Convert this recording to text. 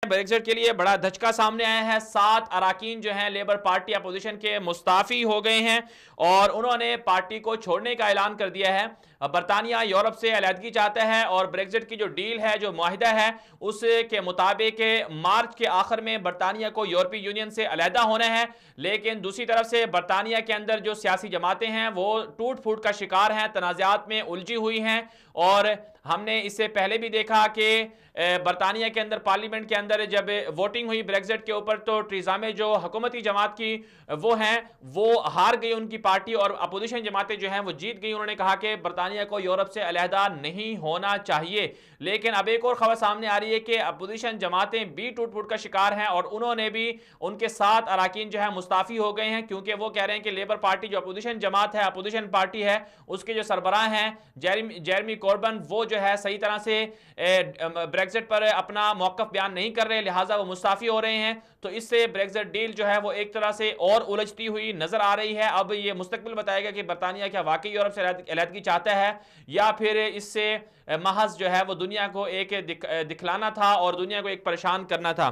Brexit के लिए बड़ा धचका सामने आया है। 7 अराकीन जो हैं लेबर पार्टी अपोजिशन के मुस्ताफी हो गए हैं और उन्होंने पार्टी को छोड़ने का ऐलान कर दिया है। बरतानिया यूरोप से अलहदगी चाहता है और ब्रेक्जिट की जो डील है, जो मुआहिदा है, उसके मुताबिक मार्च के आखिर में बरतानिया को यूरोपीय यूनियन से अलहदा होना है। लेकिन दूसरी तरफ से बरतानिया के अंदर जो सियासी जमातें हैं वो टूट फूट का शिकार हैं, तनाज़ात में उलझी हुई हैं। और हमने इससे पहले भी देखा कि बरतानिया के अंदर पार्लियामेंट के अंदर जब वोटिंग हुई ब्रेक्जिट के ऊपर तो टीज़ा में जो हुकूमती जमात की वो हैं वो हार गई उनकी पार्टी और अपोजिशन जमातें जो हैं वो जीत गई। उन्होंने कहा कि बरतानिया को यूरोप से अलहदा नहीं होना चाहिए। लेकिन अब एक और खबर सामने आ रही है कि अपोजिशन जमातें भी टूट फूट का शिकार हैं और उन्होंने भी उनके 7 अराकीन जो है मुस्ताफी हो गए हैं, क्योंकि वो कह रहे हैं कि लेबर पार्टी जो अपोजिशन जमात है, अपोजिशन पार्टी है, उसके जो सरबराह हैं जेरेमी कॉर्बन, वो जो है सही तरह से ब्रेक्जिट पर अपना मौक़िफ़ बयान नहीं कर रहे, लिहाजा वो मुस्ताफी हो रहे हैं। तो इससे ब्रेक्जिट डील जो है वो एक तरह से और उलझती हुई नजर आ रही है। अब ये मुस्तकबिल बताएगा कि बरतानिया क्या वाकई यूरोप से अलहदगी चाहता है या फिर इससे महज जो है वो दुनिया को एक दिखलाना था और दुनिया को एक परेशान करना था।